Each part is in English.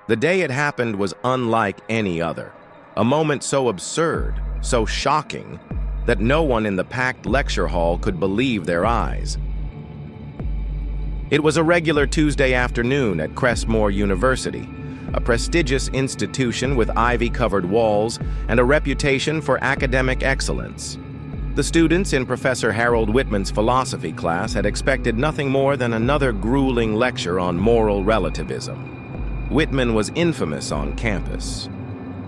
The day it happened was unlike any other. A moment so absurd, so shocking, that no one in the packed lecture hall could believe their eyes. It was a regular Tuesday afternoon at Crestmore University, a prestigious institution with ivy-covered walls and a reputation for academic excellence. The students in Professor Harold Whitman's philosophy class had expected nothing more than another grueling lecture on moral relativism. Whitman was infamous on campus,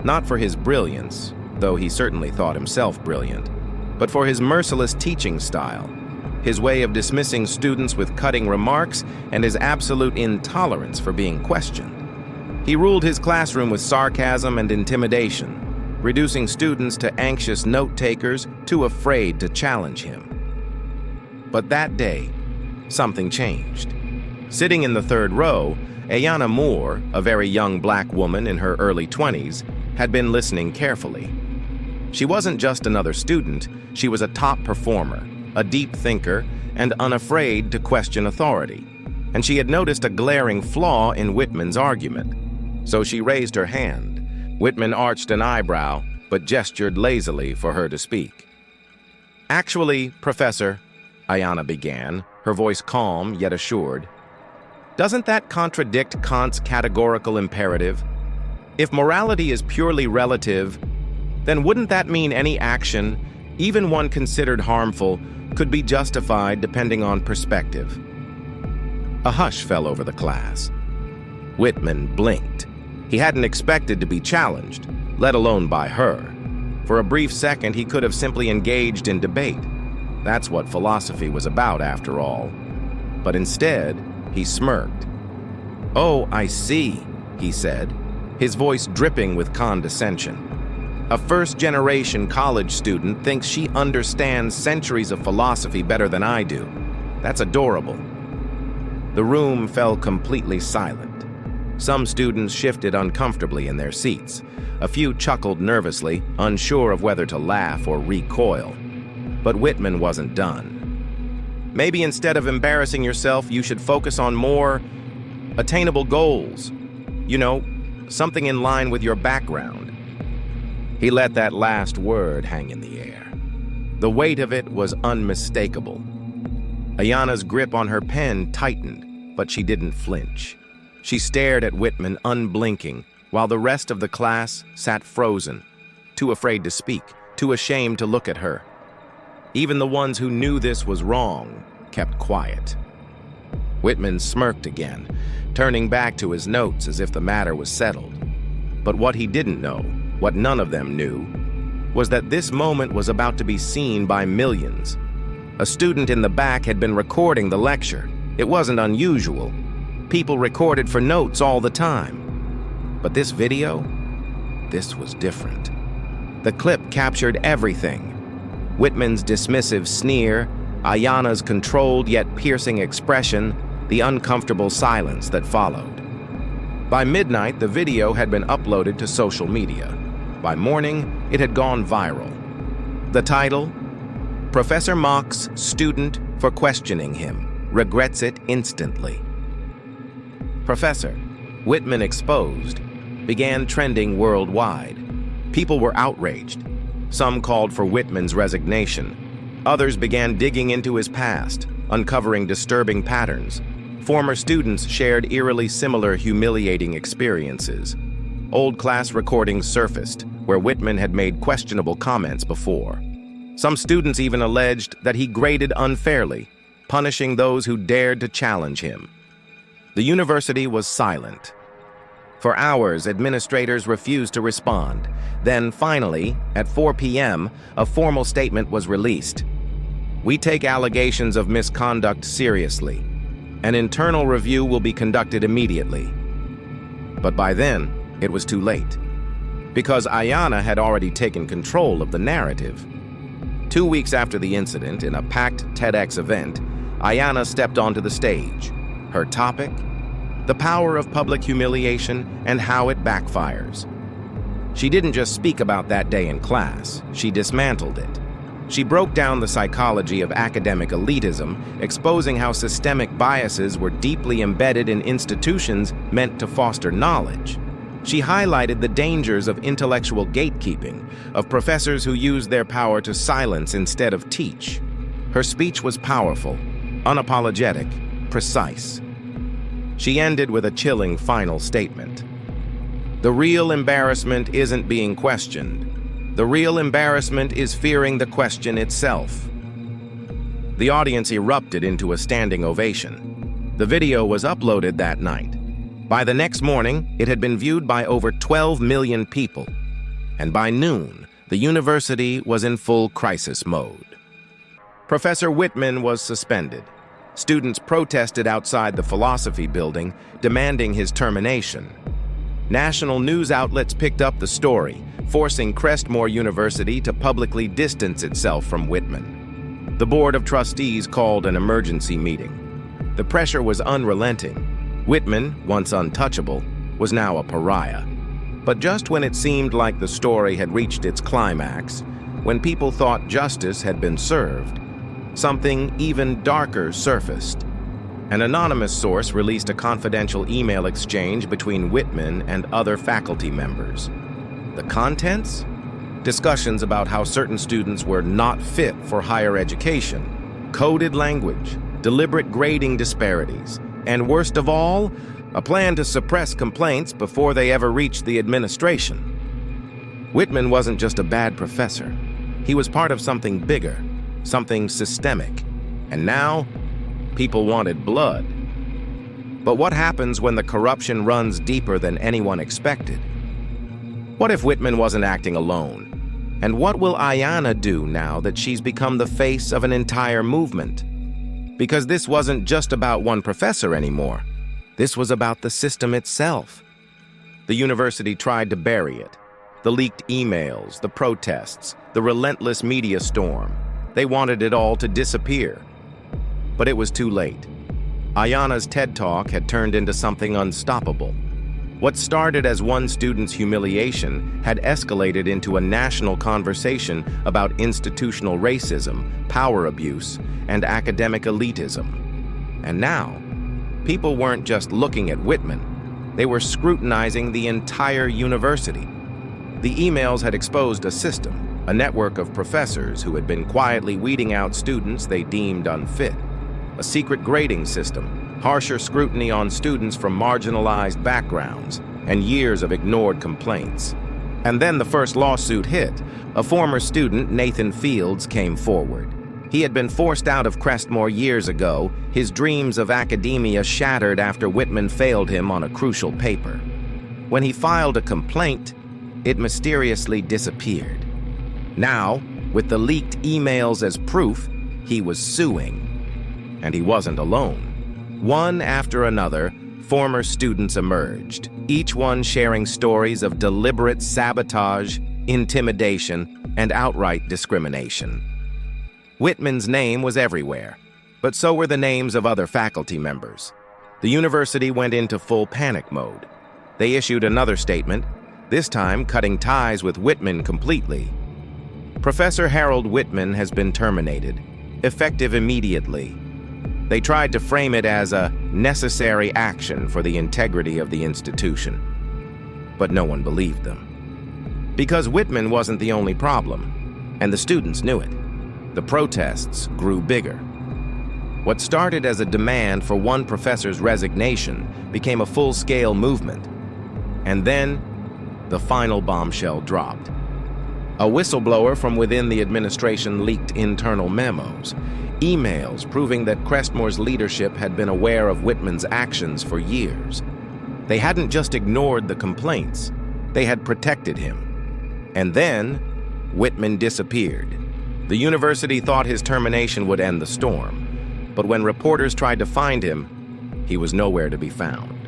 not for his brilliance, though he certainly thought himself brilliant, but for his merciless teaching style, his way of dismissing students with cutting remarks, and his absolute intolerance for being questioned. He ruled his classroom with sarcasm and intimidation, reducing students to anxious note-takers too afraid to challenge him. But that day, something changed. Sitting in the third row, Ayanna Moore, a very young black woman in her early 20s, had been listening carefully. She wasn't just another student, she was a top performer, a deep thinker, and unafraid to question authority. And she had noticed a glaring flaw in Whitman's argument. So she raised her hand. Whitman arched an eyebrow, but gestured lazily for her to speak. "Actually, Professor," Ayanna began, her voice calm yet assured, "doesn't that contradict Kant's categorical imperative? If morality is purely relative, then wouldn't that mean any action, even one considered harmful, could be justified depending on perspective?" A hush fell over the class. Whitman blinked. He hadn't expected to be challenged, let alone by her. For a brief second, he could have simply engaged in debate. That's what philosophy was about, after all. But instead, he smirked. "Oh, I see," he said, his voice dripping with condescension. "A first-generation college student thinks she understands centuries of philosophy better than I do. That's adorable." The room fell completely silent. Some students shifted uncomfortably in their seats. A few chuckled nervously, unsure of whether to laugh or recoil. But Whitman wasn't done. "Maybe instead of embarrassing yourself, you should focus on more attainable goals. You know, something in line with your background." He let that last word hang in the air. The weight of it was unmistakable. Ayanna's grip on her pen tightened, but she didn't flinch. She stared at Whitman unblinking, while the rest of the class sat frozen, too afraid to speak, too ashamed to look at her. Even the ones who knew this was wrong kept quiet. Whitman smirked again, turning back to his notes as if the matter was settled. But what he didn't know, what none of them knew, was that this moment was about to be seen by millions. A student in the back had been recording the lecture. It wasn't unusual. People recorded for notes all the time. But this video, this was different. The clip captured everything. Whitman's dismissive sneer, Ayanna's controlled yet piercing expression, the uncomfortable silence that followed. By midnight, the video had been uploaded to social media. By morning, it had gone viral. The title, "Professor mocks student for questioning him, regrets it instantly." Professor, Whitman exposed, began trending worldwide. People were outraged. Some called for Whitman's resignation. Others began digging into his past, uncovering disturbing patterns. Former students shared eerily similar humiliating experiences. Old class recordings surfaced, where Whitman had made questionable comments before. Some students even alleged that he graded unfairly, punishing those who dared to challenge him. The university was silent. For hours, administrators refused to respond. Then, finally, at 4 p.m., a formal statement was released. "We take allegations of misconduct seriously. An internal review will be conducted immediately." But by then, it was too late, because Ayanna had already taken control of the narrative. 2 weeks after the incident, in a packed TEDx event, Ayanna stepped onto the stage. Her topic? The power of public humiliation and how it backfires. She didn't just speak about that day in class, she dismantled it. She broke down the psychology of academic elitism, exposing how systemic biases were deeply embedded in institutions meant to foster knowledge. She highlighted the dangers of intellectual gatekeeping, of professors who use their power to silence instead of teach. Her speech was powerful, unapologetic, precise. She ended with a chilling final statement. The real embarrassment isn't being questioned. The real embarrassment is fearing the question itself. The audience erupted into a standing ovation. The video was uploaded that night. By the next morning, it had been viewed by over 12 million people. And by noon, the university was in full crisis mode. Professor Whitman was suspended. Students protested outside the philosophy building, demanding his termination. National news outlets picked up the story, forcing Crestmore University to publicly distance itself from Whitman. The Board of Trustees called an emergency meeting. The pressure was unrelenting. Whitman, once untouchable, was now a pariah. But just when it seemed like the story had reached its climax, when people thought justice had been served, something even darker surfaced. An anonymous source released a confidential email exchange between Whitman and other faculty members. The contents? Discussions about how certain students were not fit for higher education, coded language, deliberate grading disparities, and worst of all, a plan to suppress complaints before they ever reached the administration. Whitman wasn't just a bad professor. He was part of something bigger, something systemic. And now, people wanted blood. But what happens when the corruption runs deeper than anyone expected? What if Whitman wasn't acting alone? And what will Ayanna do now that she's become the face of an entire movement? Because this wasn't just about one professor anymore. This was about the system itself. The university tried to bury it. The leaked emails, the protests, the relentless media storm. They wanted it all to disappear. But it was too late. Ayanna's TED Talk had turned into something unstoppable. What started as one student's humiliation had escalated into a national conversation about institutional racism, power abuse, and academic elitism. And now, people weren't just looking at Whitman. They were scrutinizing the entire university. The emails had exposed a system, a network of professors who had been quietly weeding out students they deemed unfit. A secret grading system, harsher scrutiny on students from marginalized backgrounds, and years of ignored complaints. And then the first lawsuit hit. A former student, Nathan Fields, came forward. He had been forced out of Crestmore years ago, his dreams of academia shattered after Whitman failed him on a crucial paper. When he filed a complaint, it mysteriously disappeared. Now, with the leaked emails as proof, he was suing. And he wasn't alone. One after another, former students emerged, each one sharing stories of deliberate sabotage, intimidation, and outright discrimination. Whitman's name was everywhere, but so were the names of other faculty members. The university went into full panic mode. They issued another statement, this time cutting ties with Whitman completely. Professor Harold Whitman has been terminated, effective immediately. They tried to frame it as a necessary action for the integrity of the institution. But no one believed them. Because Whitman wasn't the only problem, and the students knew it. The protests grew bigger. What started as a demand for one professor's resignation became a full-scale movement. And then, the final bombshell dropped. A whistleblower from within the administration leaked internal memos, emails proving that Crestmore's leadership had been aware of Whitman's actions for years. They hadn't just ignored the complaints, they had protected him. And then, Whitman disappeared. The university thought his termination would end the storm, but when reporters tried to find him, he was nowhere to be found.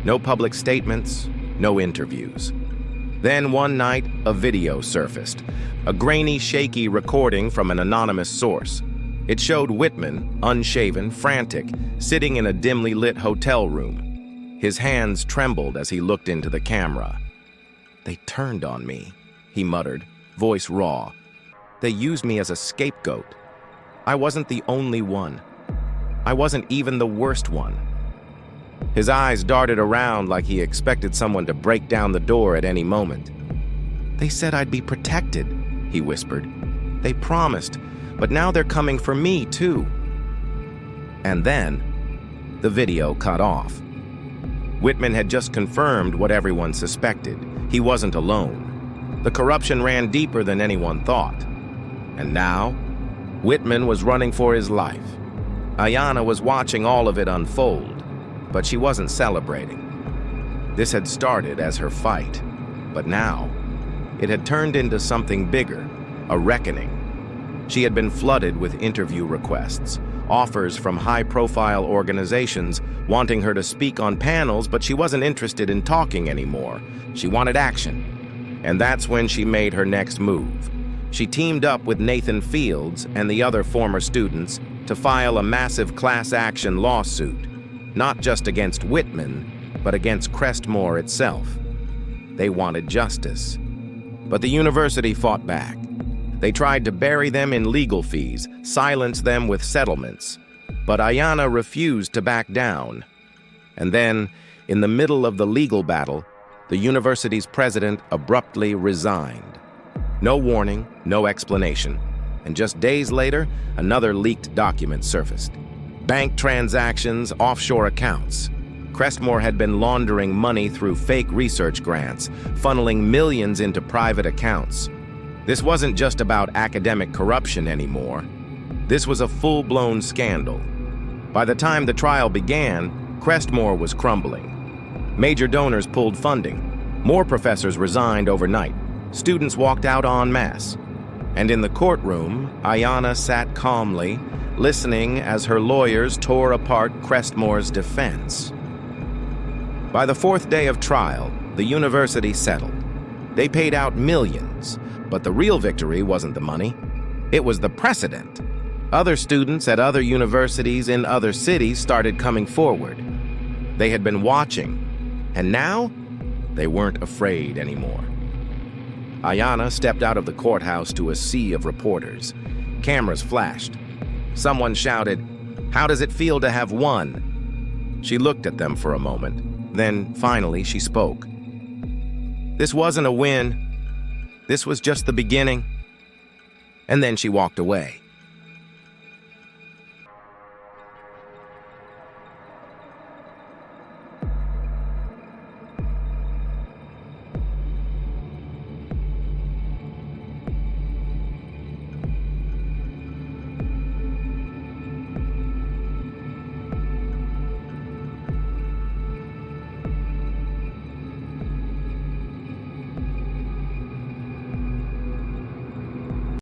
No public statements, no interviews. Then one night, a video surfaced, a grainy, shaky recording from an anonymous source. It showed Whitman, unshaven, frantic, sitting in a dimly lit hotel room. His hands trembled as he looked into the camera. "They turned on me," he muttered, voice raw. "They used me as a scapegoat. I wasn't the only one. I wasn't even the worst one." His eyes darted around like he expected someone to break down the door at any moment. "They said I'd be protected," he whispered. "They promised, but now they're coming for me, too." And then, the video cut off. Whitman had just confirmed what everyone suspected. He wasn't alone. The corruption ran deeper than anyone thought. And now, Whitman was running for his life. Ayanna was watching all of it unfold, but she wasn't celebrating. This had started as her fight, but now, it had turned into something bigger, a reckoning. She had been flooded with interview requests, offers from high-profile organizations wanting her to speak on panels, but she wasn't interested in talking anymore. She wanted action. And that's when she made her next move. She teamed up with Nathan Fields and the other former students to file a massive class action lawsuit, not just against Whitman, but against Crestmore itself. They wanted justice. But the university fought back. They tried to bury them in legal fees, silence them with settlements. But Ayanna refused to back down. And then, in the middle of the legal battle, the university's president abruptly resigned. No warning, no explanation. And just days later, another leaked document surfaced. Bank transactions, offshore accounts. Crestmore had been laundering money through fake research grants, funneling millions into private accounts. This wasn't just about academic corruption anymore. This was a full-blown scandal. By the time the trial began, Crestmore was crumbling. Major donors pulled funding. More professors resigned overnight. Students walked out en masse. And in the courtroom, Ayanna sat calmly, listening as her lawyers tore apart Crestmore's defense. By the fourth day of trial, the university settled. They paid out millions, but the real victory wasn't the money. It was the precedent. Other students at other universities in other cities started coming forward. They had been watching, and now they weren't afraid anymore. Ayanna stepped out of the courthouse to a sea of reporters. Cameras flashed. Someone shouted, "How does it feel to have won?" She looked at them for a moment. Then, finally, she spoke. "This wasn't a win. This was just the beginning." And then she walked away.